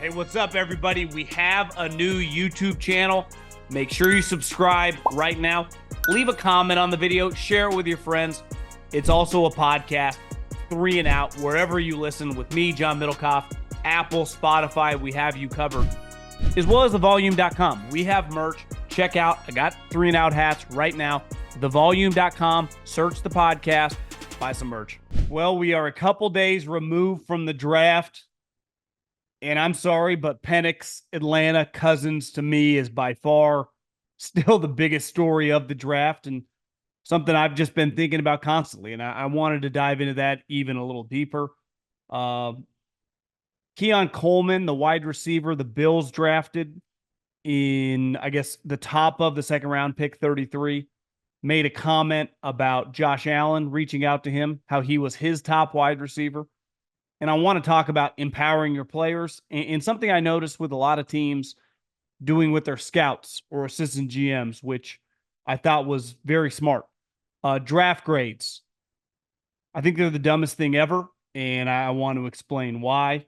Hey, what's up, everybody? We have a new YouTube channel. Make sure you subscribe right now. Leave a comment on the video. Share it with your friends. It's also a podcast, 3 and Out, wherever you listen with me, John Middlekauff, Apple, Spotify. We have you covered, as well as thevolume.com. We have merch. Check out. I got 3 and Out hats right now. Thevolume.com. Search the podcast. Buy some merch. Well, we are a couple days removed from the draft. And I'm sorry, but Penix, Atlanta, Cousins, to me, is by far still the biggest story of the draft and something I've just been thinking about constantly. And I wanted to dive into that even a little deeper. Keon Coleman, the wide receiver, the Bills drafted in, I guess, the top of the second round, pick 33, made a comment about Josh Allen reaching out to him, how he was his top wide receiver. And I want to talk about empowering your players and something I noticed with a lot of teams doing with their scouts or assistant GMs, which I thought was very smart. Draft grades. I think they're the dumbest thing ever, and I want to explain why.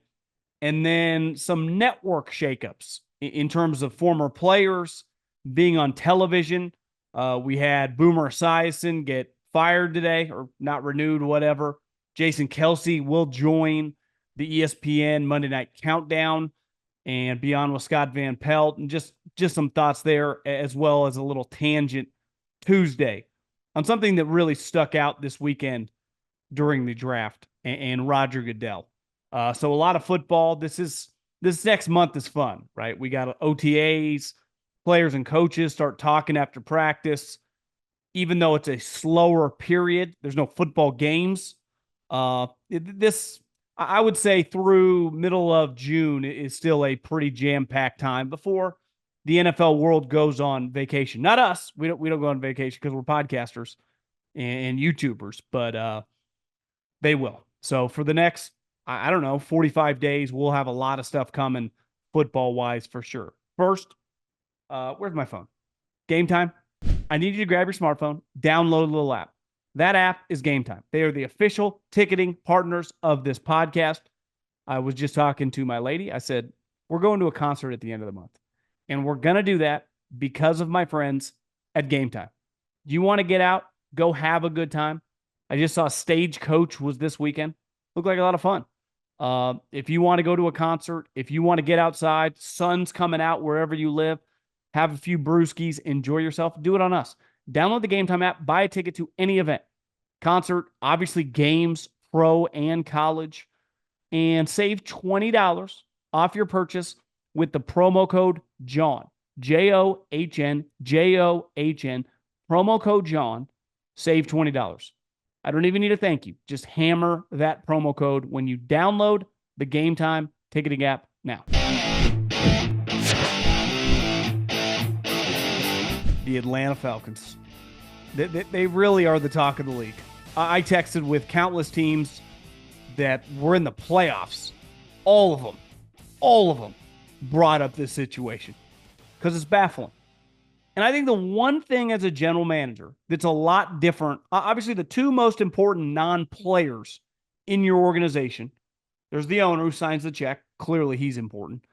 And then some network shakeups in terms of former players being on television. We had Boomer Esiason get fired today or not renewed, whatever. Jason Kelsey will join the ESPN Monday Night Countdown and be on with Scott Van Pelt. And just some thoughts there, as well as a little tangent Tuesday on something that really stuck out this weekend during the draft and Roger Goodell. So a lot of football. This next month is fun, right? We got OTAs, players and coaches start talking after practice. Even though it's a slower period, there's no football games. This, I would say, through middle of June is still a pretty jam-packed time before the NFL world goes on vacation. Not us. We don't go on vacation because we're podcasters and YouTubers, but they will. So for the next, I don't know, 45 days, we'll have a lot of stuff coming football-wise for sure. First, where's my phone? Gametime. I need you to grab your smartphone, download a little app. That app is Gametime. They are the official ticketing partners of this podcast. I was just talking to my lady. I said, we're going to a concert at the end of the month. And we're going to do that because of my friends at Gametime. Do you want to get out, go have a good time? I just saw Stagecoach was this weekend. Looked like a lot of fun. If you want to go to a concert, if you want to get outside, sun's coming out wherever you live, have a few brewskis, enjoy yourself, do it on us. Download the Gametime app, buy a ticket to any event, concert, obviously games, pro and college, and save $20 off your purchase with the promo code JOHN, JOHN, JOHN, promo code JOHN, save $20. I don't even need a thank you. Just hammer that promo code when you download the Gametime ticketing app now. The Atlanta Falcons. They really are the talk of the league. I texted with countless teams that were in the playoffs. All of them brought up this situation because it's baffling. And I think the one thing as a general manager that's a lot different, obviously the two most important non-players in your organization, there's the owner who signs the check. Clearly he's important.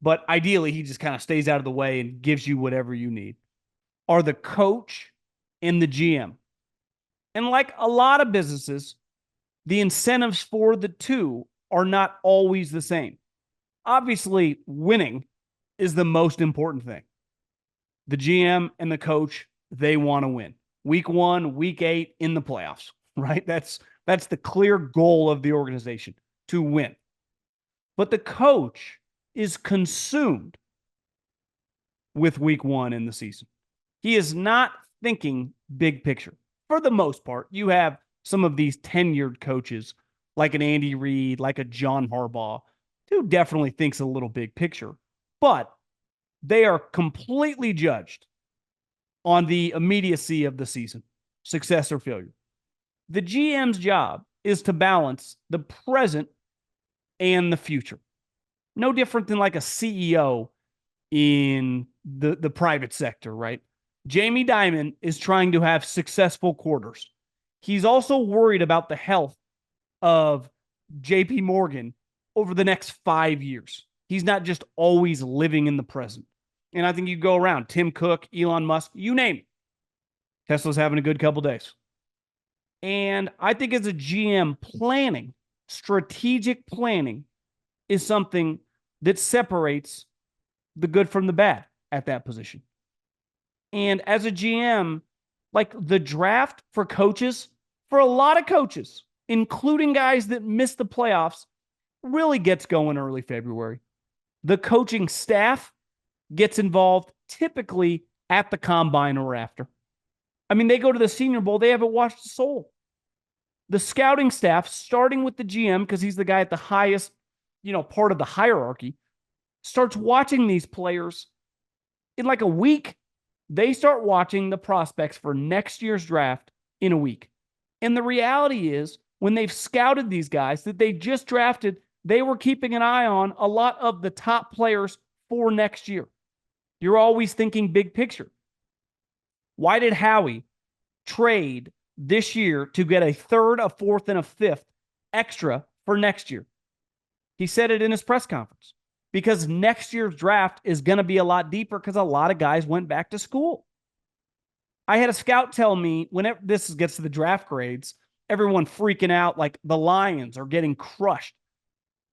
But ideally he just kind of stays out of the way and gives you whatever you need. Are the coach and the GM. And like a lot of businesses, the incentives for the two are not always the same. Obviously, winning is the most important thing. The GM and the coach, they want to win. Week 1, week 8 in the playoffs, right? That's the clear goal of the organization, to win. But the coach is consumed with week 1 in the season. He is not thinking big picture. For the most part, you have some of these tenured coaches like an Andy Reid, like a John Harbaugh, who definitely thinks a little big picture. But they are completely judged on the immediacy of the season, success or failure. The GM's job is to balance the present and the future. No different than like a CEO in the private sector, right? Jamie Dimon is trying to have successful quarters. He's also worried about the health of JP Morgan over the next 5 years. He's not just always living in the present. And I think you go around Tim Cook, Elon Musk, you name it. Tesla's having a good couple days. And I think as a GM, planning, strategic planning is something that separates the good from the bad at that position. And as a GM, like the draft for coaches, for a lot of coaches, including guys that miss the playoffs, really gets going early February. The coaching staff gets involved typically at the combine or after. I mean, they go to the Senior Bowl, they haven't watched a soul. The scouting staff, starting with the GM, because he's the guy at the highest, part of the hierarchy, starts watching these players in like a week. They start watching the prospects for next year's draft in a week. And the reality is, when they've scouted these guys that they just drafted, they were keeping an eye on a lot of the top players for next year. You're always thinking big picture. Why did Howie trade this year to get a third, a fourth, and a fifth extra for next year? He said it in his press conference. Because next year's draft is going to be a lot deeper because a lot of guys went back to school. I had a scout tell me, whenever this gets to the draft grades, everyone freaking out like the Lions are getting crushed.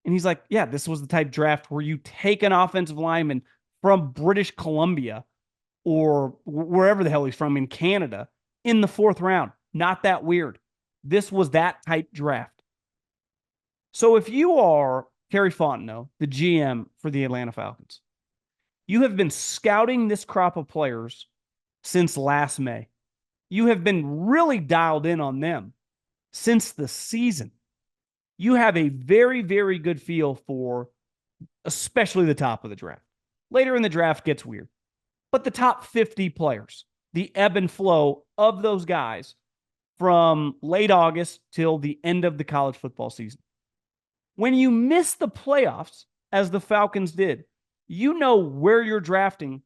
And he's like, yeah, this was the type of draft where you take an offensive lineman from British Columbia or wherever the hell he's from in Canada in the fourth round. Not that weird. This was that type draft. So if you are Terry Fontenot, the GM for the Atlanta Falcons, you have been scouting this crop of players since last May. You have been really dialed in on them since the season. You have a very, very good feel for especially the top of the draft. Later in the draft gets weird. But the top 50 players, the ebb and flow of those guys from late August till the end of the college football season. When you miss the playoffs, as the Falcons did, you know where you're drafting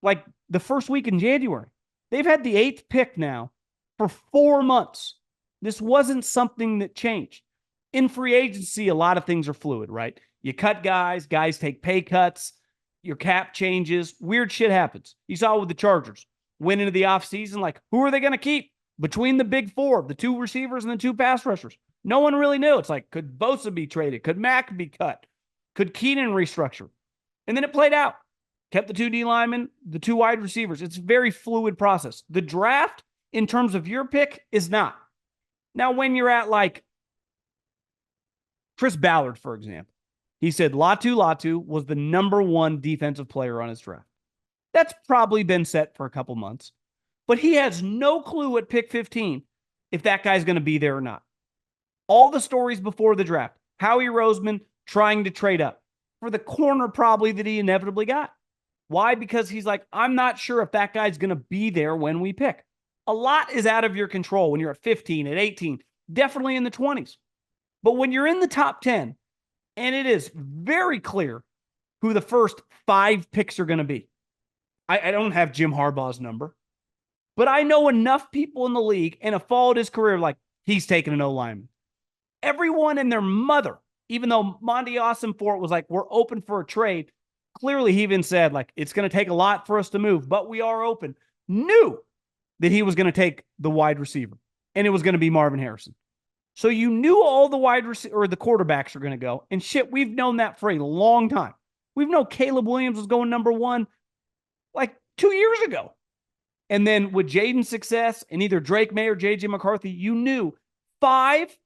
like the first week in January. They've had the 8th pick now for 4 months. This wasn't something that changed. In free agency, a lot of things are fluid, right? You cut guys take pay cuts, your cap changes, weird shit happens. You saw it with the Chargers. Went into the offseason, like, who are they going to keep between the big four, the 2 receivers and the 2 pass rushers? No one really knew. It's like, could Bosa be traded? Could Mack be cut? Could Keenan restructure? And then it played out. Kept the 2 D linemen, the 2 wide receivers. It's a very fluid process. The draft, in terms of your pick, is not. Now, when you're at like Chris Ballard, for example, he said Latu was the number 1 defensive player on his draft. That's probably been set for a couple months. But he has no clue at pick 15 if that guy's going to be there or not. All the stories before the draft, Howie Roseman trying to trade up for the corner probably that he inevitably got. Why? Because he's like, I'm not sure if that guy's going to be there when we pick. A lot is out of your control when you're at 15, at 18, definitely in the 20s. But when you're in the top 10, and it is very clear who the first 5 picks are going to be. I don't have Jim Harbaugh's number, but I know enough people in the league and have followed his career like he's taking an O-lineman. Everyone and their mother, even though Monty Ossenfort was like, we're open for a trade. Clearly, he even said, like, it's going to take a lot for us to move, but we are open. Knew that he was going to take the wide receiver, and it was going to be Marvin Harrison. So you knew all the wide or the quarterbacks are going to go. And shit, we've known that for a long time. We've known Caleb Williams was going number 1 like 2 years ago. And then with Jaden's success and either Drake May or J.J. McCarthy, you knew 5,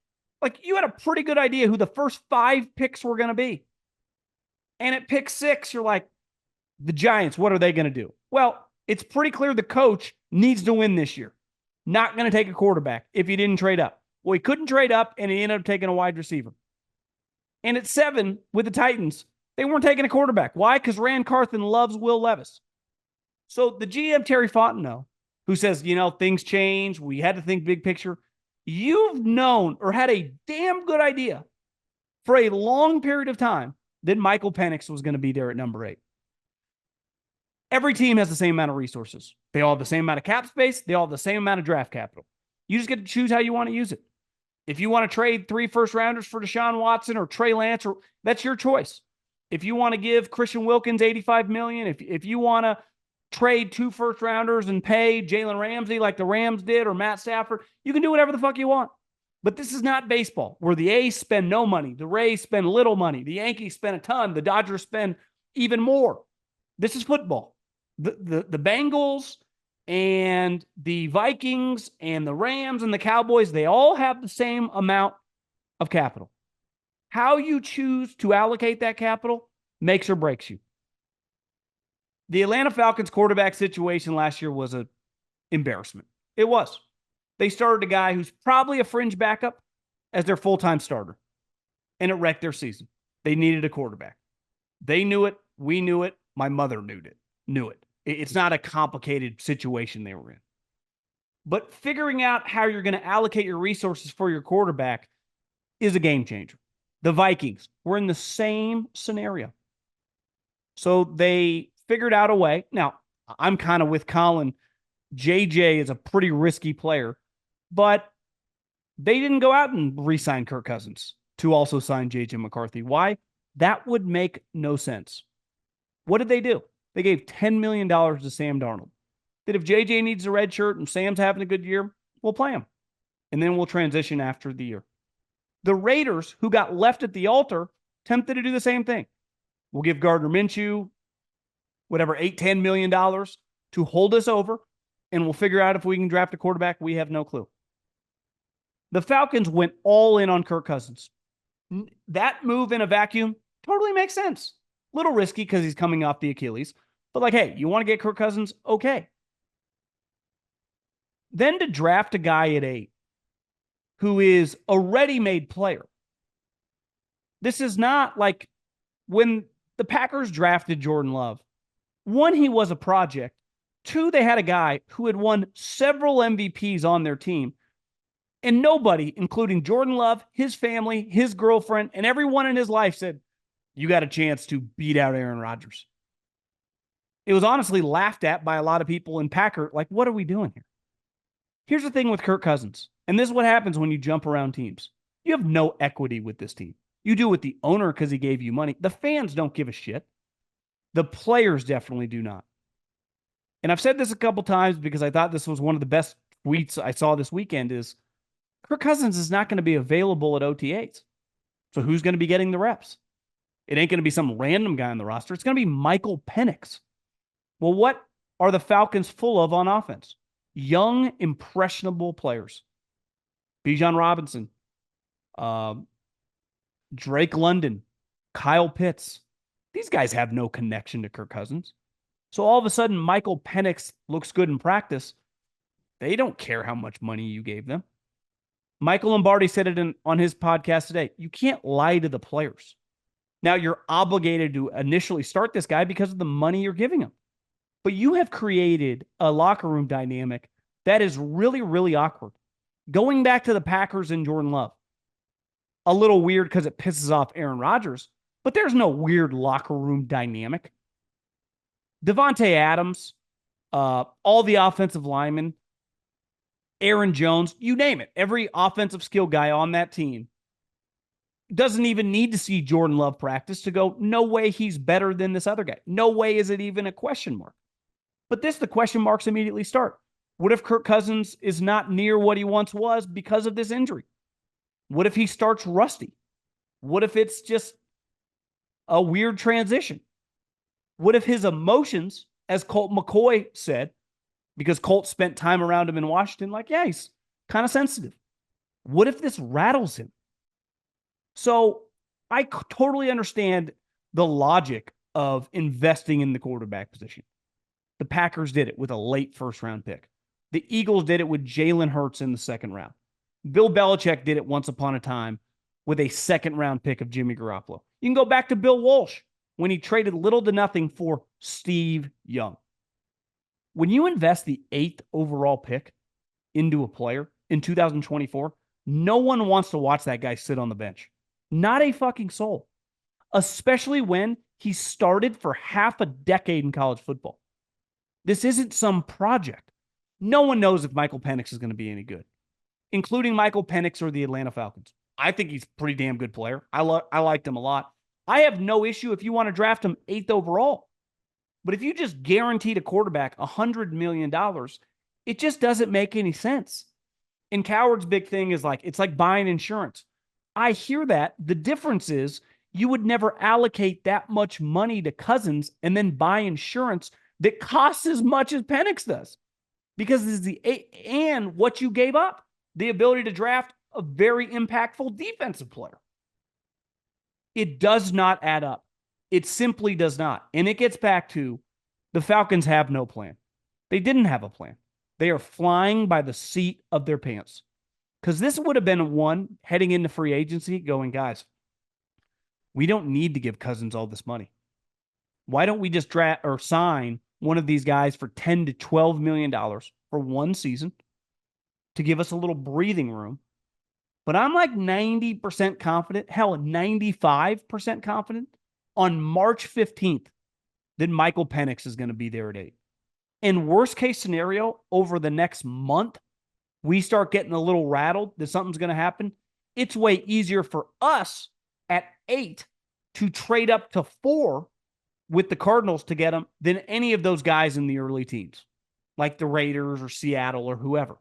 like you had a pretty good idea who the first 5 picks were going to be. And at pick 6, you're like, the Giants, what are they going to do? Well, it's pretty clear the coach needs to win this year. Not going to take a quarterback if he didn't trade up. Well, he couldn't trade up, and he ended up taking a wide receiver. And at 7, with the Titans, they weren't taking a quarterback. Why? Because Rand Carthen loves Will Levis. So the GM, Terry Fontenot, who says, things change, we had to think big picture, you've known or had a damn good idea for a long period of time that Michael Penix was going to be there at number 8. Every team has the same amount of resources. They all have the same amount of cap space. They all have the same amount of draft capital. You just get to choose how you want to use it. If you want to trade 3 first-rounders for Deshaun Watson or Trey Lance, that's your choice. If you want to give Christian Wilkins $85 million, if you want to trade 2 first-rounders and pay Jalen Ramsey like the Rams did or Matt Stafford, you can do whatever the fuck you want. But this is not baseball, where the A's spend no money, the Rays spend little money, the Yankees spend a ton, the Dodgers spend even more. This is football. The Bengals and the Vikings and the Rams and the Cowboys, they all have the same amount of capital. How you choose to allocate that capital makes or breaks you. The Atlanta Falcons quarterback situation last year was an embarrassment. It was. They started a guy who's probably a fringe backup as their full-time starter, and it wrecked their season. They needed a quarterback. They knew it. We knew it. My mother knew it. It's not a complicated situation they were in. But figuring out how you're going to allocate your resources for your quarterback is a game changer. The Vikings were in the same scenario. So they figured out a way. Now, I'm kind of with Colin. JJ is a pretty risky player, but they didn't go out and re-sign Kirk Cousins to also sign JJ McCarthy. Why? That would make no sense. What did they do? They gave $10 million to Sam Darnold. That if JJ needs a red shirt and Sam's having a good year, we'll play him. And then we'll transition after the year. The Raiders, who got left at the altar, tempted to do the same thing. We'll give Gardner Minshew whatever, $8-10 million to hold us over, and we'll figure out if we can draft a quarterback. We have no clue. The Falcons went all in on Kirk Cousins. That move in a vacuum totally makes sense. Little risky because he's coming off the Achilles. But like, hey, you want to get Kirk Cousins? Okay. Then to draft a guy at 8 who is a ready-made player. This is not like when the Packers drafted Jordan Love. 1, he was a project. 2, they had a guy who had won several MVPs on their team. And nobody, including Jordan Love, his family, his girlfriend, and everyone in his life said, you got a chance to beat out Aaron Rodgers. It was honestly laughed at by a lot of people in Packer. Like, what are we doing here? Here's the thing with Kirk Cousins. And this is what happens when you jump around teams. You have no equity with this team. You do with the owner because he gave you money. The fans don't give a shit. The players definitely do not. And I've said this a couple times because I thought this was one of the best tweets I saw this weekend is Kirk Cousins is not going to be available at OTAs. So who's going to be getting the reps? It ain't going to be some random guy on the roster. It's going to be Michael Penix. Well, what are the Falcons full of on offense? Young, impressionable players. Bijan Robinson, Drake London, Kyle Pitts. These guys have no connection to Kirk Cousins. So all of a sudden, Michael Penix looks good in practice. They don't care how much money you gave them. Michael Lombardi said it on his podcast today. You can't lie to the players. Now, you're obligated to initially start this guy because of the money you're giving him. But you have created a locker room dynamic that is really, really awkward. Going back to the Packers and Jordan Love, a little weird because it pisses off Aaron Rodgers, but there's no weird locker room dynamic. Devontae Adams, all the offensive linemen, Aaron Jones, you name it. Every offensive skill guy on that team doesn't even need to see Jordan Love practice to go, no way he's better than this other guy. No way is it even a question mark. But the question marks immediately start. What if Kirk Cousins is not near what he once was because of this injury? What if he starts rusty? What if it's just a weird transition? What if his emotions, as Colt McCoy said, because Colt spent time around him in Washington, like, yeah, he's kind of sensitive. What if this rattles him? So I totally understand the logic of investing in the quarterback position. The Packers did it with a late first-round pick. The Eagles did it with Jalen Hurts in the second round. Bill Belichick did it once upon a time with a second-round pick of Jimmy Garoppolo. You can go back to Bill Walsh when he traded little to nothing for Steve Young. When you invest the 8th overall pick into a player in 2024, no one wants to watch that guy sit on the bench. Not a fucking soul. Especially when he started for half a decade in college football. This isn't some project. No one knows if Michael Penix is going to be any good, including Michael Penix or the Atlanta Falcons. I think he's a pretty damn good player. I liked him a lot. I have no issue if you want to draft him 8th overall. But if you just guaranteed a quarterback $100 million, it just doesn't make any sense. And Coward's big thing is like, it's like buying insurance. I hear that. The difference is you would never allocate that much money to Cousins and then buy insurance that costs as much as Penix does. Because this is and what you gave up, the ability to draft a very impactful defensive player. It does not add up. It simply does not. And it gets back to the Falcons have no plan. They didn't have a plan. They are flying by the seat of their pants. Because this would have been one heading into free agency going, guys, we don't need to give Cousins all this money. Why don't we just draft or sign one of these guys for $10 to $12 million for one season to give us a little breathing room? But I'm like 90% confident, hell, 95% confident on March 15th that Michael Penix is going to be there at 8. In worst case scenario, over the next month, we start getting a little rattled that something's going to happen. It's way easier for us at 8 to trade up to 4 with the Cardinals to get them than any of those guys in the early teams, like the Raiders or Seattle or whoever.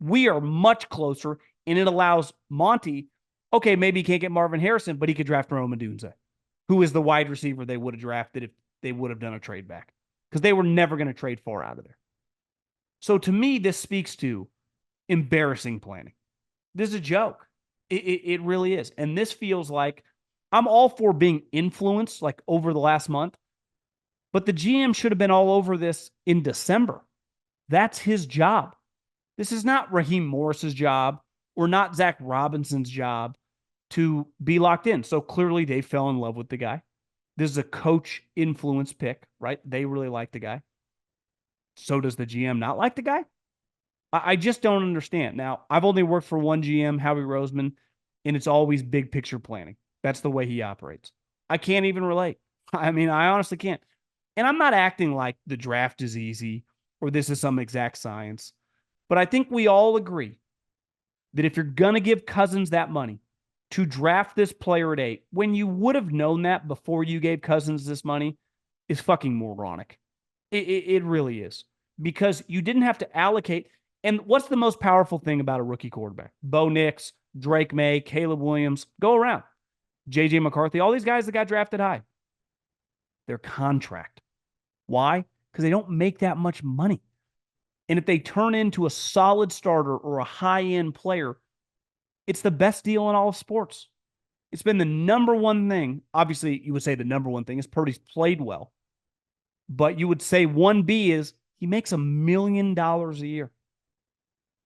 We are much closer, and it allows Monty, okay, maybe he can't get Marvin Harrison, but he could draft Rome Odunze, who is the wide receiver they would have drafted if they would have done a trade back, because they were never going to trade far out of there. So to me, this speaks to embarrassing planning. This is a joke. It really is. And this feels like I'm all for being influenced like over the last month, but the GM should have been all over this in December. That's his job. This is not Raheem Morris's job or not Zach Robinson's job to be locked in. So clearly they fell in love with the guy. This is a coach influence pick, right? They really like the guy. So does the GM not like the guy? I just don't understand. Now, I've only worked for one GM, Howie Roseman, and it's always big picture planning. That's the way he operates. I can't even relate. I mean, I honestly can't. And I'm not acting like the draft is easy or this is some exact science. But I think we all agree that if you're going to give Cousins that money to draft this player at 8, when you would have known that before you gave Cousins this money, is fucking moronic. It really is. Because you didn't have to allocate. And what's the most powerful thing about a rookie quarterback? Bo Nix, Drake May, Caleb Williams, go around. J.J. McCarthy, all these guys that got drafted high. Their contract. Why? Because they don't make that much money. And if they turn into a solid starter or a high-end player, it's the best deal in all of sports. It's been the number one thing. Obviously, you would say the number one thing is Purdy's played well. But you would say 1B is he makes $1 million a year.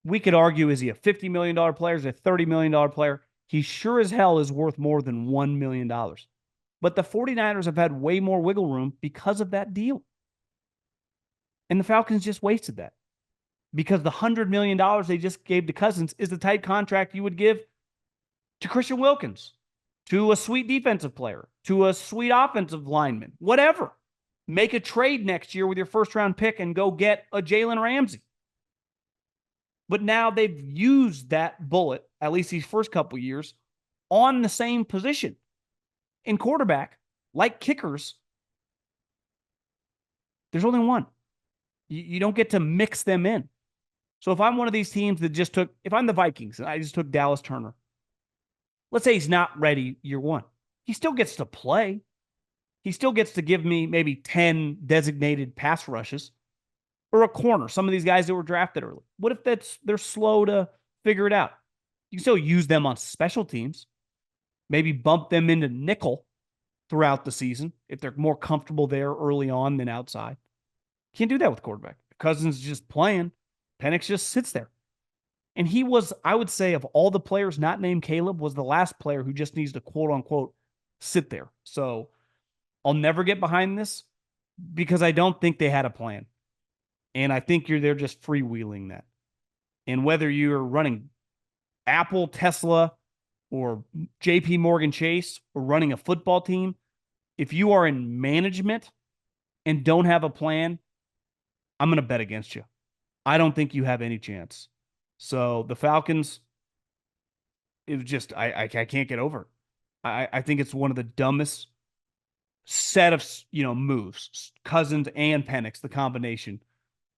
We could argue, is he a $50 million player? Is he a $30 million player? He sure as hell is worth more than $1 million. But the 49ers have had way more wiggle room because of that deal. And the Falcons just wasted that. Because the $100 million they just gave to Cousins is the type contract you would give to Christian Wilkins, to a sweet defensive player, to a sweet offensive lineman, whatever. Make a trade next year with your first-round pick and go get a Jalen Ramsey. But now they've used that bullet, at least these first couple years, on the same position. In quarterback, like kickers, there's only one. You don't get to mix them in. So if I'm one of these teams that just took, if I'm the Vikings and I just took Dallas Turner, let's say he's not ready year one. He still gets to play. He still gets to give me maybe 10 designated pass rushes or a corner. Some of these guys that were drafted early. What if they're slow to figure it out? You can still use them on special teams. Maybe bump them into nickel throughout the season if they're more comfortable there early on than outside. Can't do that with quarterback. Cousins is just playing. Penix just sits there. And he was, I would say, of all the players not named Caleb, was the last player who just needs to quote unquote sit there. So I'll never get behind this because I don't think they had a plan. And I think they're just freewheeling that. And whether you're running Apple, Tesla, or JP Morgan Chase, or running a football team, if you are in management and don't have a plan, I'm going to bet against you. I don't think you have any chance. So the Falcons, it was just, I can't get over it. I think it's one of the dumbest set of, moves, Cousins and Penix, the combination,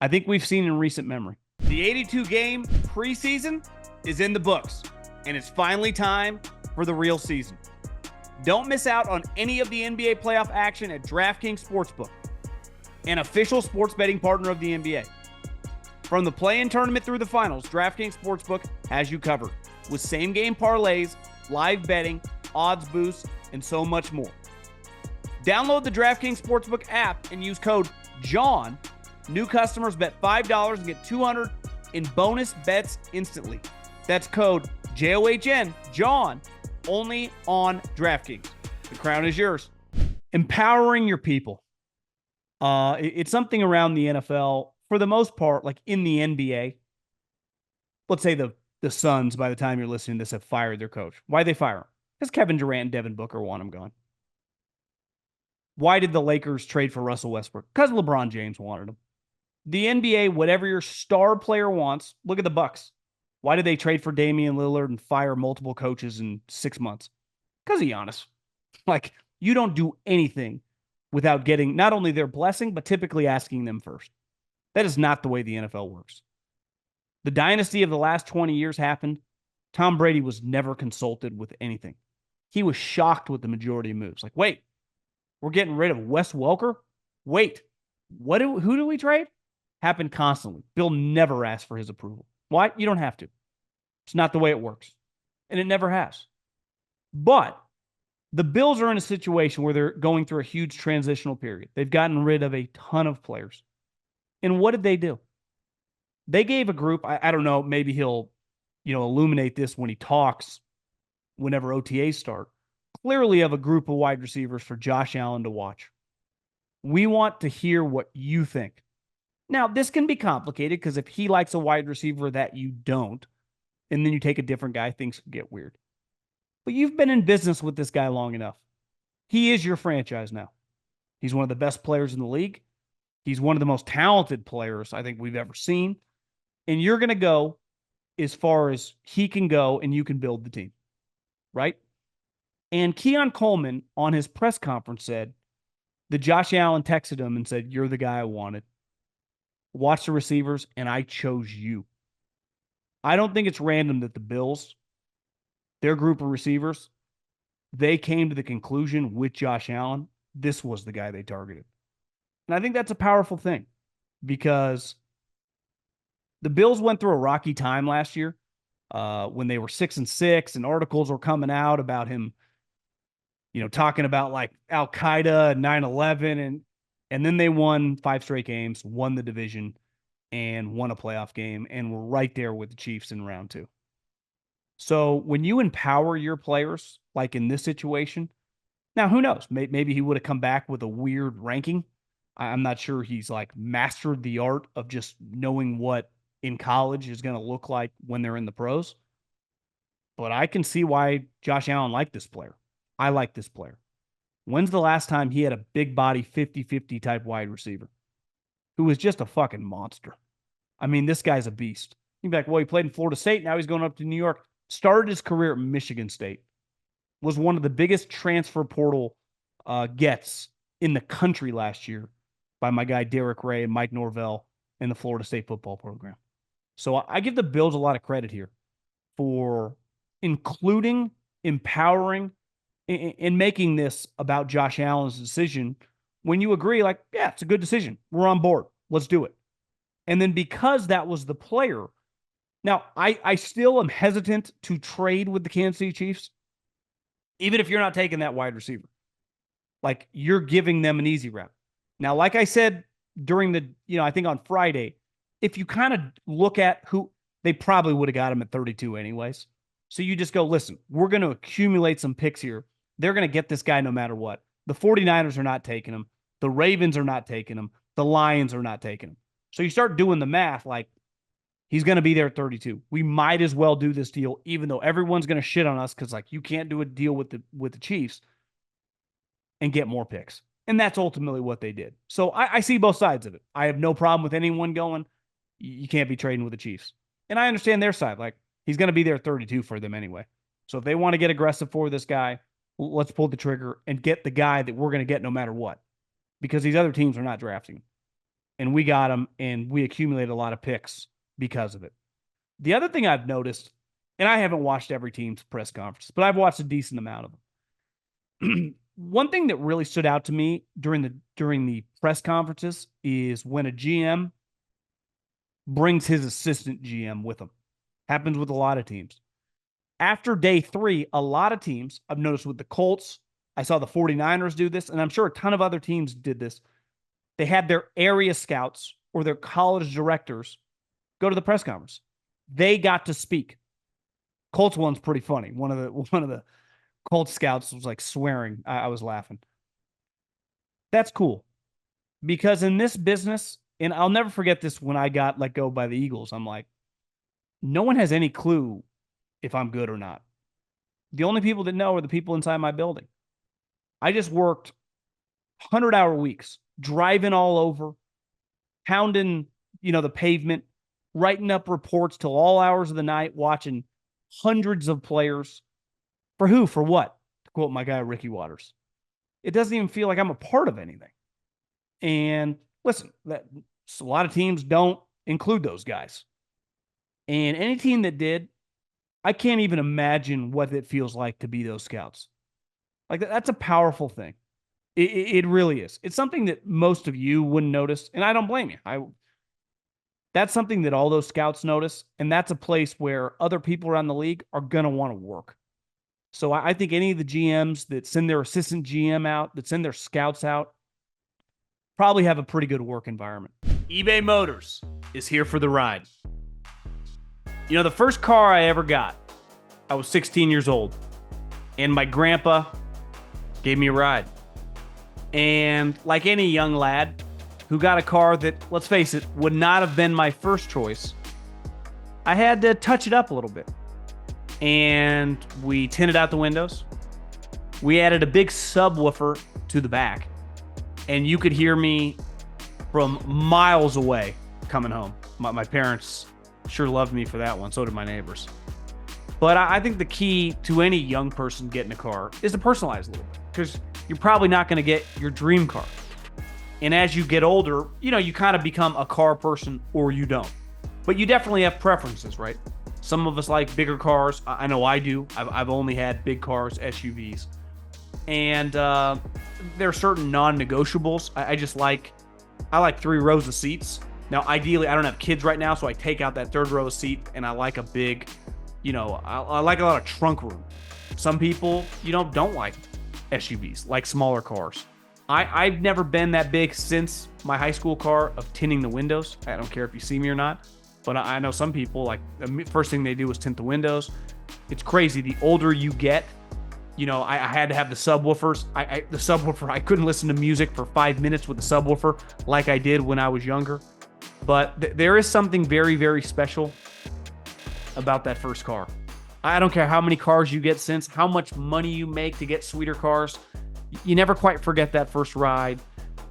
I think we've seen in recent memory. The 82-game preseason is in the books, and it's finally time for the real season. Don't miss out on any of the NBA playoff action at DraftKings Sportsbook, an official sports betting partner of the NBA. From the play-in tournament through the finals, DraftKings Sportsbook has you covered with same-game parlays, live betting, odds boosts, and so much more. Download the DraftKings Sportsbook app and use code JOHN. New customers bet $5 and get $200 in bonus bets instantly. That's code JOHN, John, only on DraftKings. The crown is yours. Empowering your people. It's something around the NFL, for the most part, like in the NBA. Let's say the Suns, by the time you're listening to this, have fired their coach. Why'd they fire him? Because Kevin Durant and Devin Booker want him gone. Why did the Lakers trade for Russell Westbrook? Because LeBron James wanted him. The NBA, whatever your star player wants, look at the Bucks. Why did they trade for Damian Lillard and fire multiple coaches in 6 months? Because of Giannis. Like, you don't do anything without getting not only their blessing, but typically asking them first. That is not the way the NFL works. The dynasty of the last 20 years happened. Tom Brady was never consulted with anything. He was shocked with the majority of moves. Like, wait, we're getting rid of Wes Welker? Wait, who do we trade? Happened constantly. Bill never asked for his approval. Why? You don't have to. It's not the way it works. And it never has. But the Bills are in a situation where they're going through a huge transitional period. They've gotten rid of a ton of players. And what did they do? They gave a group, I don't know, maybe he'll, illuminate this when he talks whenever OTAs start, clearly of a group of wide receivers for Josh Allen to watch. We want to hear what you think. Now, this can be complicated because if he likes a wide receiver that you don't, and then you take a different guy, things can get weird. But you've been in business with this guy long enough. He is your franchise now. He's one of the best players in the league. He's one of the most talented players I think we've ever seen. And you're going to go as far as he can go, and you can build the team, right? And Keon Coleman on his press conference said that Josh Allen texted him and said, "You're the guy I wanted. Watch the receivers, and I chose you." I don't think it's random that the Bills, their group of receivers, they came to the conclusion with Josh Allen, this was the guy they targeted. And I think that's a powerful thing because the Bills went through a rocky time last year when they were 6-6 and articles were coming out about him, talking about like Al-Qaeda and 9/11. And then they won 5 straight games, won the division, and won a playoff game, and were right there with the Chiefs in round 2. So when you empower your players, like in this situation, now who knows? Maybe he would have come back with a weird ranking. I'm not sure he's like mastered the art of just knowing what in college is going to look like when they're in the pros. But I can see why Josh Allen liked this player. I like this player. When's the last time he had a big body 50-50 type wide receiver who was just a fucking monster? I mean, this guy's a beast. You'd be like, well, he played in Florida State. Now he's going up to New York. Started his career at Michigan State. Was one of the biggest transfer portal gets in the country last year by my guy Derek Ray and Mike Norvell in the Florida State football program. So I give the Bills a lot of credit here for including, empowering, and making this about Josh Allen's decision when you agree, like, yeah, it's a good decision. We're on board. Let's do it. And then because that was the player, now I still am hesitant to trade with the Kansas City Chiefs, even if you're not taking that wide receiver. Like, you're giving them an easy route. Now, like I said during the, I think on Friday, if you kind of look at who, they probably would have got him at 32 anyways. So you just go, listen, we're going to accumulate some picks here. They're going to get this guy no matter what. The 49ers are not taking him. The Ravens are not taking him. The Lions are not taking him. So you start doing the math, like, he's going to be there at 32. We might as well do this deal, even though everyone's going to shit on us because, like, you can't do a deal with the Chiefs and get more picks. And that's ultimately what they did. So I see both sides of it. I have no problem with anyone going, you can't be trading with the Chiefs. And I understand their side. Like, he's going to be there at 32 for them anyway. So if they want to get aggressive for this guy, Let's pull the trigger and get the guy that we're going to get no matter what, because these other teams are not drafting. And we got him, and we accumulated a lot of picks because of it. The other thing I've noticed, and I haven't watched every team's press conference, but I've watched a decent amount of them. One thing that really stood out to me during the press conferences is when a GM brings his assistant GM with him. Happens with a lot of teams. After day 3, a lot of teams, I've noticed with the Colts, I saw the 49ers do this, and I'm sure a ton of other teams did this. They had their area scouts or their college directors go to the press conference. They got to speak. Colts one's pretty funny. One of the Colts scouts was like swearing. I was laughing. That's cool. Because in this business, and I'll never forget this when I got let go by the Eagles, I'm like, no one has any clue if I'm good or not. The only people that know are the people inside my building. I just worked 100-hour weeks, driving all over, pounding, the pavement, writing up reports till all hours of the night, watching hundreds of players. For who? For what? To quote my guy, Ricky Waters. It doesn't even feel like I'm a part of anything. And listen, a lot of teams don't include those guys. And any team that did, I can't even imagine what it feels like to be those scouts. Like, that's a powerful thing. It really is. It's something that most of you wouldn't notice, and I don't blame you. That's something that all those scouts notice, and that's a place where other people around the league are going to want to work. So I think any of the GMs that send their assistant GM out, that send their scouts out, probably have a pretty good work environment. eBay Motors is here for the ride. The first car I ever got, I was 16 years old, and my grandpa gave me a ride. And like any young lad who got a car that, let's face it, would not have been my first choice, I had to touch it up a little bit. And we tinted out the windows. We added a big subwoofer to the back, and you could hear me from miles away coming home. My parents sure loved me for that one. So did my neighbors. But I think the key to any young person getting a car is to personalize a little bit, because you're probably not going to get your dream car. And as you get older, you kind of become a car person or you don't. But you definitely have preferences, right? Some of us like bigger cars. I know I do. I've only had big cars, SUVs. And there are certain non-negotiables. I like 3 rows of seats. Now, ideally, I don't have kids right now, so I take out that 3rd row of seat, and I like a big, I like a lot of trunk room. Some people, don't like SUVs, like smaller cars. I've never been that big since my high school car of tinting the windows. I don't care if you see me or not. But I know some people, like, the first thing they do is tint the windows. It's crazy. The older you get, I had to have the subwoofers. The subwoofer, I couldn't listen to music for 5 minutes with the subwoofer like I did when I was younger. But there is something very, very special about that first car. I don't care how many cars you get since, how much money you make to get sweeter cars. You never quite forget that first ride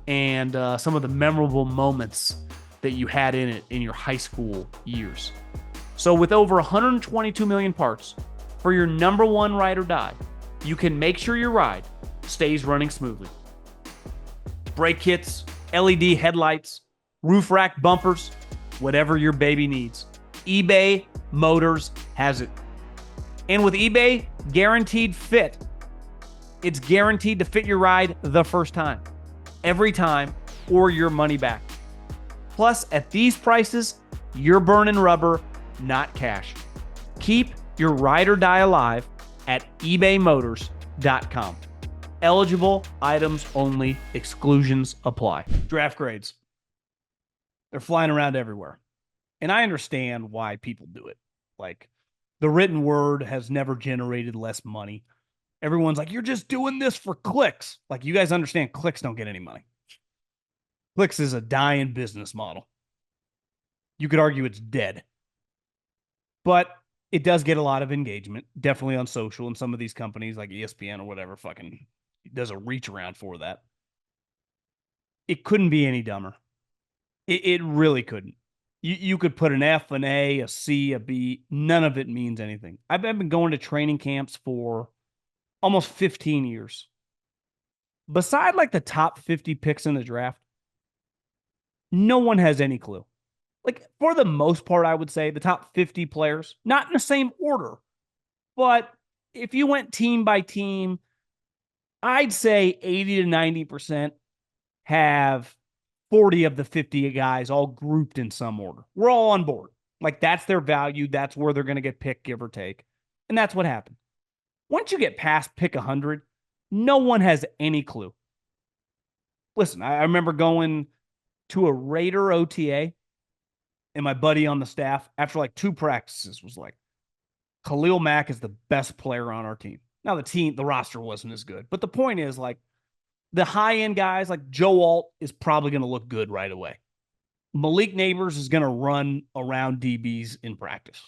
and some of the memorable moments that you had in it in your high school years. So with over 122 million parts for your number one ride or die, you can make sure your ride stays running smoothly. Brake kits, LED headlights, roof rack bumpers, whatever your baby needs, eBay Motors has it. And with eBay Guaranteed Fit, it's guaranteed to fit your ride the first time, every time, or your money back. Plus, at these prices, you're burning rubber, not cash. Keep your ride or die alive at ebaymotors.com. Eligible items only. Exclusions apply. Draft grades. They're flying around everywhere. And I understand why people do it. Like, the written word has never generated less money. Everyone's like, you're just doing this for clicks. Like, you guys understand clicks don't get any money. Clicks is a dying business model. You could argue it's dead. But it does get a lot of engagement, definitely on social, and some of these companies like ESPN or whatever fucking does a reach around for that. It couldn't be any dumber. It really couldn't. You could put an F, an A, a C, a B. None of it means anything. I've been going to training camps for almost 15 years. Beside like the top 50 picks in the draft, no one has any clue. Like for the most part, I would say the top 50 players, not in the same order, but if you went team by team, I'd say 80 to 90% have 40 of the 50 guys all grouped in some order. We're all on board. Like that's their value. That's where they're going to get picked, give or take. And that's what happened. Once you get past pick 100, no one has any clue. Listen, I remember going to a Raider OTA, and my buddy on the staff, after like 2 practices, was like, Khalil Mack is the best player on our team. Now, the roster wasn't as good. But the point is, like, the high-end guys, like Joe Alt, is probably going to look good right away. Malik Neighbors is going to run around DBs in practice.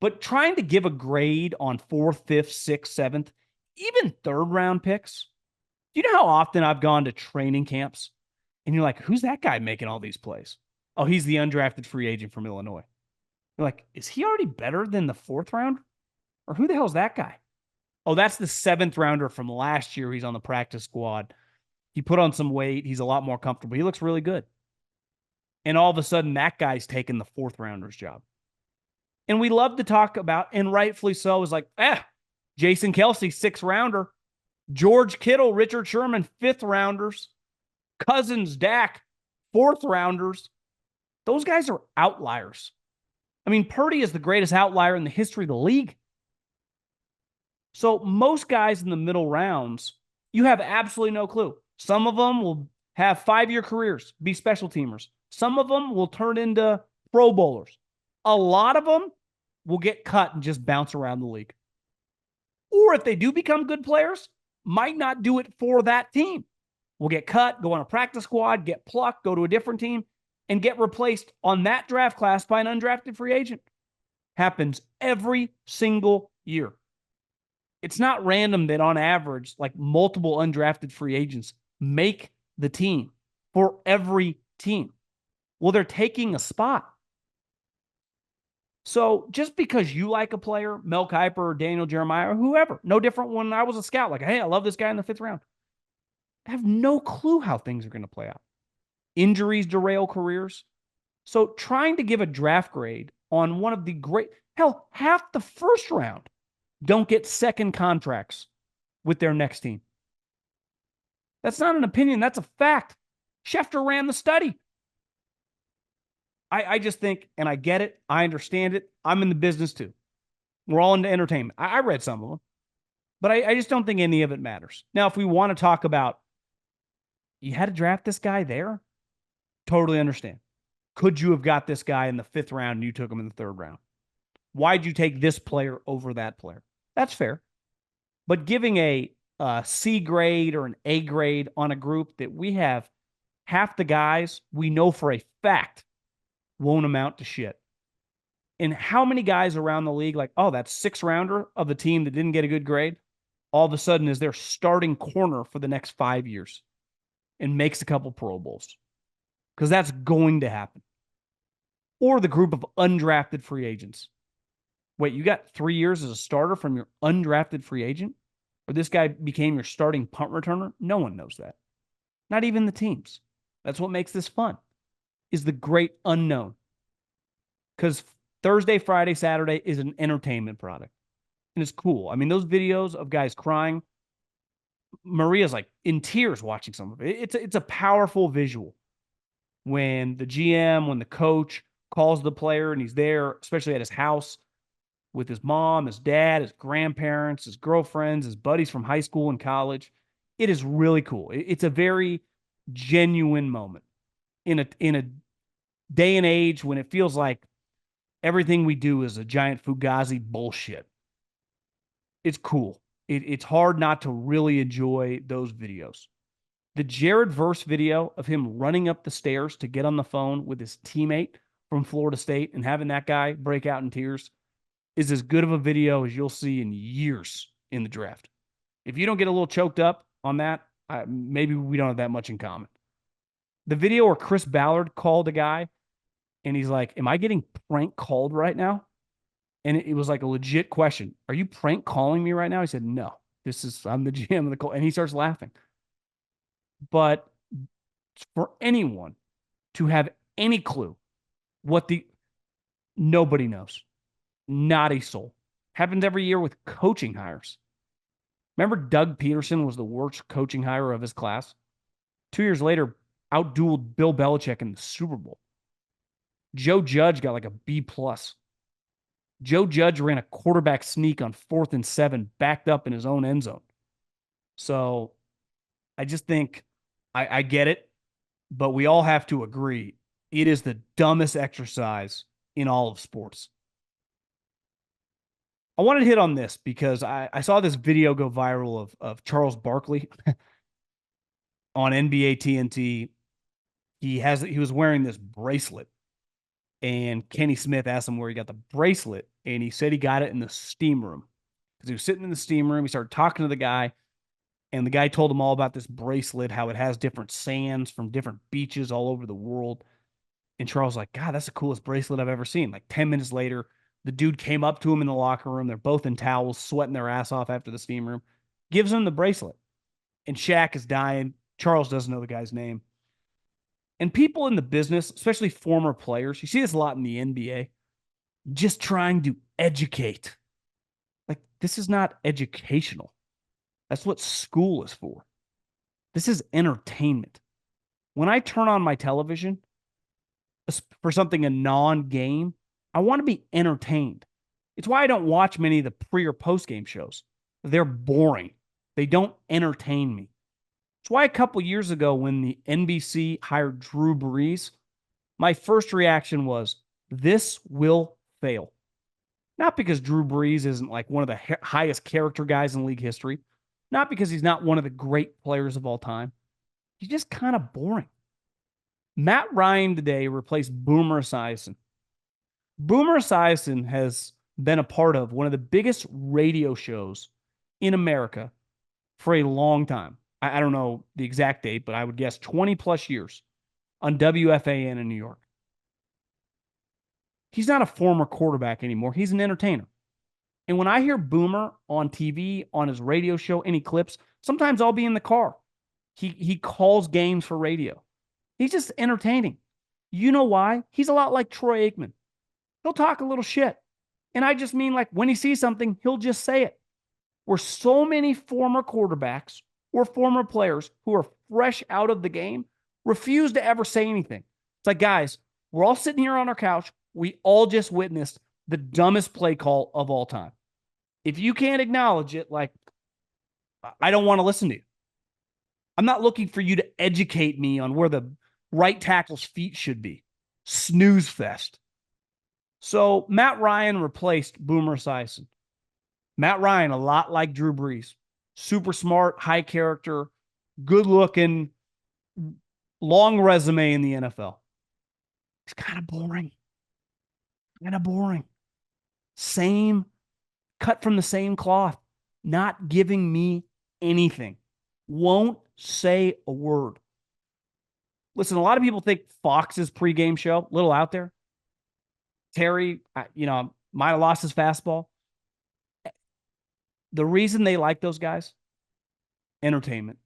But trying to give a grade on 4th, 5th, 6th, 7th, even 3rd round picks, do you know how often I've gone to training camps and you're like, who's that guy making all these plays? Oh, he's the undrafted free agent from Illinois. You're like, is he already better than the 4th round? Or who the hell is that guy? Oh, that's the 7th rounder from last year. He's on the practice squad. He put on some weight. He's a lot more comfortable. He looks really good. And all of a sudden, that guy's taking the 4th rounder's job. And we love to talk about, and rightfully so, is like, Jason Kelsey, 6th rounder. George Kittle, Richard Sherman, 5th rounders. Cousins, Dak, 4th rounders. Those guys are outliers. I mean, Purdy is the greatest outlier in the history of the league. So most guys in the middle rounds, you have absolutely no clue. Some of them will have 5-year careers, be special teamers. Some of them will turn into Pro Bowlers. A lot of them will get cut and just bounce around the league. Or if they do become good players, might not do it for that team. Will get cut, go on a practice squad, get plucked, go to a different team, and get replaced on that draft class by an undrafted free agent. Happens every single year. It's not random that on average, like multiple undrafted free agents make the team for every team. Well, they're taking a spot. So just because you like a player, Mel Kiper or Daniel Jeremiah or whoever, no different when I was a scout, like, hey, I love this guy in the 5th round. I have no clue how things are going to play out. Injuries derail careers. So trying to give a draft grade on one of the great, hell, half the 1st round don't get second contracts with their next team. That's not an opinion. That's a fact. Schefter ran the study. I just think, and I get it. I understand it. I'm in the business too. We're all into entertainment. I read some of them, but I just don't think any of it matters. Now, if we want to talk about, you had to draft this guy there, totally understand. Could you have got this guy in the 5th round and you took him in the 3rd round? Why'd you take this player over that player? That's fair. But giving a C grade or an A grade on a group that we have half the guys we know for a fact won't amount to shit. And how many guys around the league, like, oh, that 6th rounder of the team that didn't get a good grade, all of a sudden is their starting corner for the next 5 years and makes a couple Pro Bowls. Because that's going to happen. Or the group of undrafted free agents. Wait, you got 3 years as a starter from your undrafted free agent? Or this guy became your starting punt returner? No one knows that. Not even the teams. That's what makes this fun, is the great unknown. Because Thursday, Friday, Saturday is an entertainment product. And it's cool. I mean, those videos of guys crying, Maria's like in tears watching some of it. It's a powerful visual. When the GM, when the coach calls the player and he's there, especially at his house, with his mom, his dad, his grandparents, his girlfriends, his buddies from high school and college. It is really cool. It's a very genuine moment in a day and age when it feels like everything we do is a giant Fugazi bullshit. It's cool. It's hard not to really enjoy those videos. The Jared Verse video of him running up the stairs to get on the phone with his teammate from Florida State and having that guy break out in tears is as good of a video as you'll see in years in the draft. If you don't get a little choked up on that, maybe we don't have that much in common. The video where Chris Ballard called a guy and he's like, am I getting prank called right now? And it was like a legit question. Are you prank calling me right now? He said, no, I'm the GM of the Colts. And he starts laughing. But for anyone to have any clue what nobody knows, not a soul. Happens every year with coaching hires. Remember Doug Peterson was the worst coaching hire of his class? 2 years later, outdueled Bill Belichick in the Super Bowl. Joe Judge got like a B+. Joe Judge ran a quarterback sneak on 4th and 7, backed up in his own end zone. So I just think I get it, but we all have to agree it is the dumbest exercise in all of sports. I wanted to hit on this because I saw this video go viral of Charles Barkley on NBA TNT. He was wearing this bracelet, and Kenny Smith asked him where he got the bracelet, and he said he got it in the steam room because he was sitting in the steam room. He started talking to the guy, and the guy told him all about this bracelet, how it has different sands from different beaches all over the world. And Charles was like, God, that's the coolest bracelet I've ever seen. Like 10 minutes later, the dude came up to him in the locker room. They're both in towels, sweating their ass off after the steam room, gives him the bracelet. And Shaq is dying. Charles doesn't know the guy's name. And people in the business, especially former players, you see this a lot in the NBA, just trying to educate. Like, this is not educational. That's what school is for. This is entertainment. When I turn on my television for something a non-game, I want to be entertained. It's why I don't watch many of the pre or post-game shows. They're boring. They don't entertain me. It's why a couple years ago when the NBC hired Drew Brees, my first reaction was, this will fail. Not because Drew Brees isn't like one of the highest character guys in league history. Not because he's not one of the great players of all time. He's just kind of boring. Matt Ryan today replaced Boomer Esiason. Boomer Esiason has been a part of one of the biggest radio shows in America for a long time. I don't know the exact date, but I would guess 20 plus years on WFAN in New York. He's not a former quarterback anymore. He's an entertainer. And when I hear Boomer on TV, on his radio show, any clips, sometimes I'll be in the car. He calls games for radio. He's just entertaining. You know why? He's a lot like Troy Aikman. He'll talk a little shit. And I just mean like when he sees something, he'll just say it. Where so many former quarterbacks or former players who are fresh out of the game refuse to ever say anything. It's like, guys, we're all sitting here on our couch. We all just witnessed the dumbest play call of all time. If you can't acknowledge it, like, I don't want to listen to you. I'm not looking for you to educate me on where the right tackle's feet should be. Snooze fest. So Matt Ryan replaced Boomer Esiason. Matt Ryan, a lot like Drew Brees. Super smart, high character, good looking, long resume in the NFL. It's kind of boring. Kind of boring. Same, cut from the same cloth. Not giving me anything. Won't say a word. Listen, a lot of people think Fox's pregame show, a little out there. Terry, might have lost his fastball. The reason they like those guys, entertainment.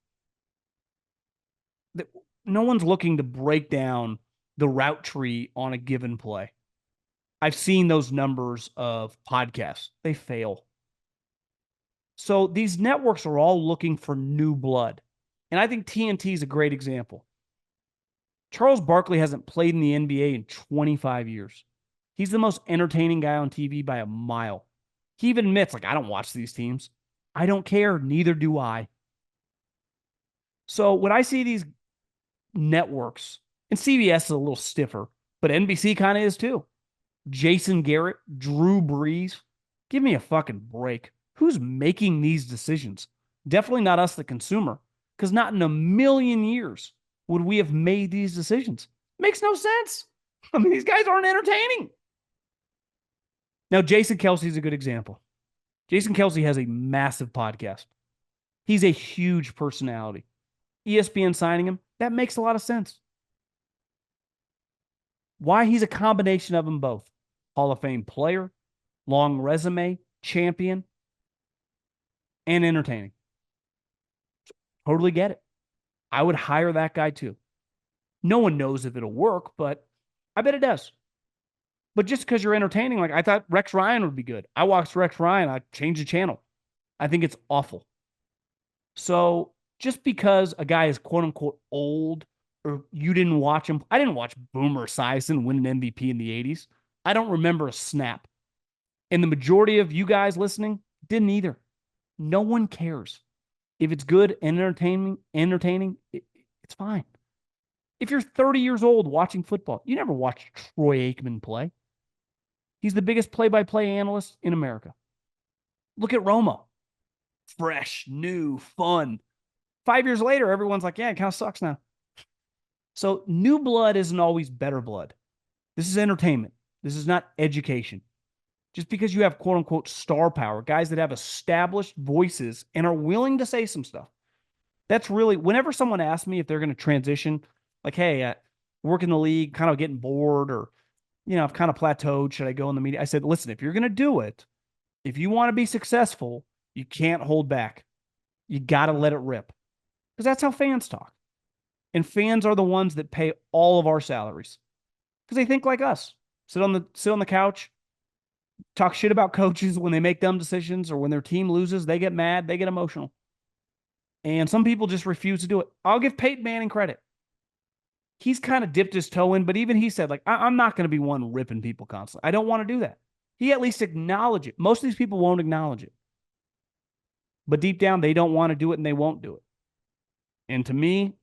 No one's looking to break down the route tree on a given play. I've seen those numbers of podcasts. They fail. So these networks are all looking for new blood. And I think TNT is a great example. Charles Barkley hasn't played in the NBA in 25 years. He's the most entertaining guy on TV by a mile. He even admits, like, I don't watch these teams. I don't care. Neither do I. So when I see these networks, and CBS is a little stiffer, but NBC kind of is too. Jason Garrett, Drew Brees. Give me a fucking break. Who's making these decisions? Definitely not us, the consumer, because not in a million years would we have made these decisions. Makes no sense. I mean, these guys aren't entertaining. Now, Jason Kelsey's a good example. Jason Kelsey has a massive podcast. He's a huge personality. ESPN signing him, that makes a lot of sense. Why? He's a combination of them both. Hall of Fame player, long resume, champion, and entertaining. Totally get it. I would hire that guy too. No one knows if it'll work, but I bet it does. But just because you're entertaining, like I thought Rex Ryan would be good. I watched Rex Ryan. I changed the channel. I think it's awful. So just because a guy is quote unquote old or you didn't watch him, I didn't watch Boomer Esiason win an MVP in the 80s. I don't remember a snap. And the majority of you guys listening didn't either. No one cares. If it's good and entertaining, it's fine. If you're 30 years old watching football, you never watched Troy Aikman play. He's the biggest play-by-play analyst in America. Look at Romo. Fresh, new, fun. 5 years later, everyone's like, yeah, it kind of sucks now. So new blood isn't always better blood. This is entertainment. This is not education. Just because you have quote-unquote star power, guys that have established voices and are willing to say some stuff. That's really, whenever someone asks me if they're going to transition, like, hey, work in the league, kind of getting bored, or, I've kind of plateaued. Should I go in the media? I said, listen, if you're going to do it, if you want to be successful, you can't hold back. You got to let it rip. Because that's how fans talk. And fans are the ones that pay all of our salaries. Because they think like us. Sit on the couch, talk shit about coaches when they make dumb decisions, or when their team loses, they get mad, they get emotional. And some people just refuse to do it. I'll give Peyton Manning credit. He's kind of dipped his toe in, but even he said, like, I'm not going to be one ripping people constantly. I don't want to do that. He at least acknowledged it. Most of these people won't acknowledge it. But deep down, they don't want to do it and they won't do it. And to me,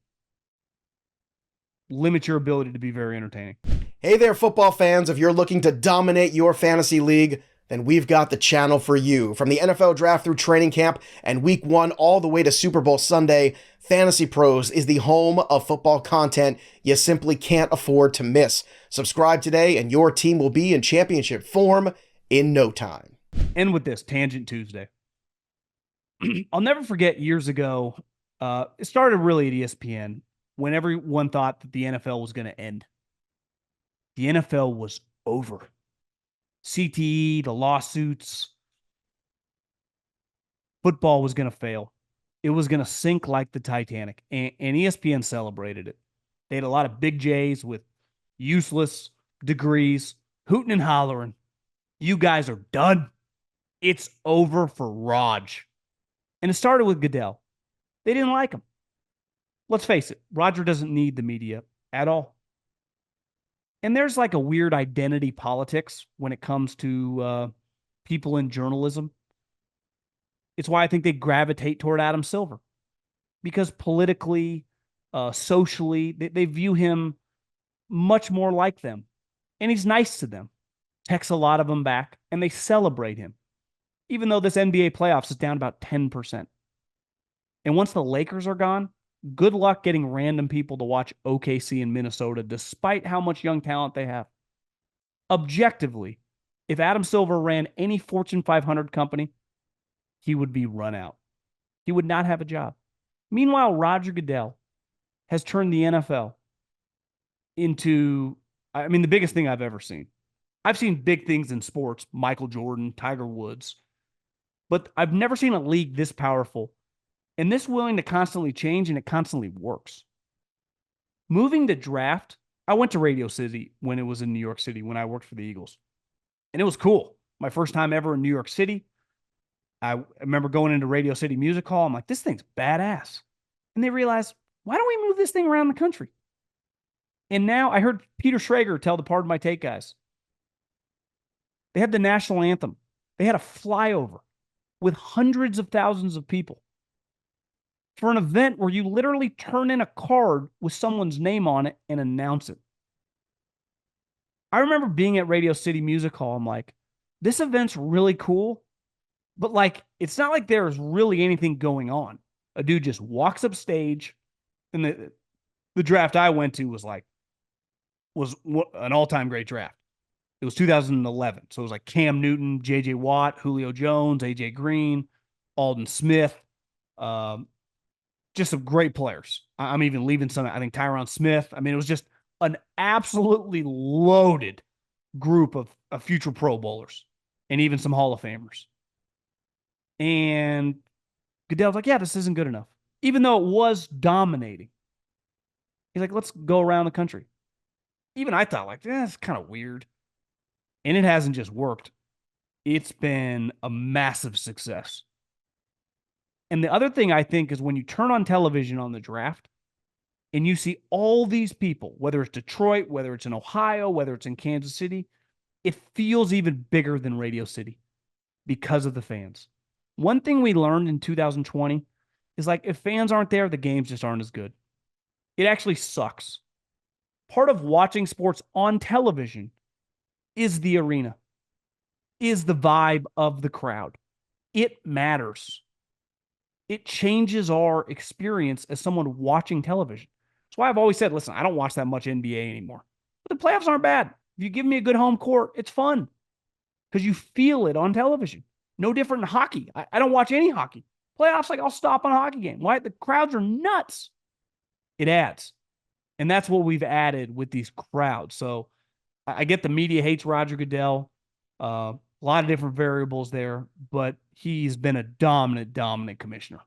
limit your ability to be very entertaining. Hey there, football fans. If you're looking to dominate your fantasy league, then we've got the channel for you. From the NFL draft through training camp and week 1 all the way to Super Bowl Sunday, Fantasy Pros is the home of football content you simply can't afford to miss. Subscribe today and your team will be in championship form in no time. And with this, Tangent Tuesday. I'll never forget years ago, it started really at ESPN when everyone thought that the NFL was going to end. The NFL was over. CTE, the lawsuits, football was going to fail. It was going to sink like the Titanic, and ESPN celebrated it. They had a lot of big J's with useless degrees, hooting and hollering. You guys are done. It's over for Raj. And it started with Goodell. They didn't like him. Let's face it, Roger doesn't need the media at all. And there's like a weird identity politics when it comes to people in journalism. It's why I think they gravitate toward Adam Silver. Because politically, socially, they view him much more like them. And he's nice to them. Texts a lot of them back, and they celebrate him. Even though this NBA playoffs is down about 10%. And once the Lakers are gone, good luck getting random people to watch OKC in Minnesota, despite how much young talent they have. Objectively, if Adam Silver ran any Fortune 500 company, he would be run out. He would not have a job. Meanwhile, Roger Goodell has turned the NFL into, the biggest thing I've ever seen. I've seen big things in sports, Michael Jordan, Tiger Woods, but I've never seen a league this powerful and this willing to constantly change, and it constantly works. Moving to draft, I went to Radio City when it was in New York City when I worked for the Eagles. And it was cool. My first time ever in New York City. I remember going into Radio City Music Hall. I'm like, this thing's badass. And they realized, why don't we move this thing around the country? And now I heard Peter Schrager tell the Pardon My Take guys. They had the national anthem. They had a flyover with hundreds of thousands of people for an event where you literally turn in a card with someone's name on it and announce it. I remember being at Radio City Music Hall. I'm like, this event's really cool, but like, it's not like there's really anything going on. A dude just walks up stage, and the draft I went to was an all-time great draft. It was 2011. So it was like Cam Newton, J.J. Watt, Julio Jones, A.J. Green, Alden Smith, just some great players. I'm even leaving some, I think Tyron Smith. It was just an absolutely loaded group of future Pro Bowlers. and even some Hall of Famers. And Goodell's like, yeah, this isn't good enough. Even though it was dominating. He's like, let's go around the country. Even I thought, like, it's kind of weird. And it hasn't just worked. It's been a massive success. And the other thing I think is when you turn on television on the draft and you see all these people, whether it's Detroit, whether it's in Ohio, whether it's in Kansas City, it feels even bigger than Radio City because of the fans. One thing we learned in 2020 is like if fans aren't there, the games just aren't as good. It actually sucks. Part of watching sports on television is the arena, is the vibe of the crowd. It matters. It changes our experience as someone watching television. That's why I've always said, listen, I don't watch that much NBA anymore. But the playoffs aren't bad. If you give me a good home court, it's fun because you feel it on television. No different in hockey. I don't watch any hockey. Playoffs, like I'll stop on a hockey game. Why? The crowds are nuts. It adds. And that's what we've added with these crowds. So I get the media hates Roger Goodell. A lot of different variables there, but he's been a dominant commissioner.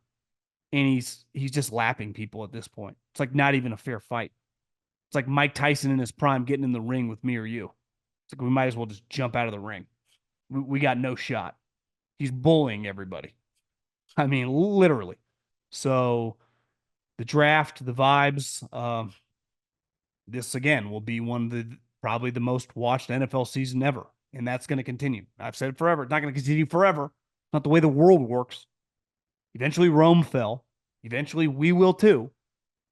And he's just lapping people at this point. It's like not even a fair fight. It's like Mike Tyson in his prime getting in the ring with me or you. It's like we might as well just jump out of the ring. We got no shot. He's bullying everybody. I mean, literally. So the draft, the vibes, this again will be one of the probably the most watched NFL season ever. And that's going to continue. I've said it forever. It's not going to continue forever. It's not the way the world works. Eventually Rome fell. Eventually we will too.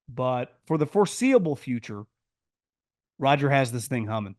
But for the foreseeable future, Roger has this thing humming.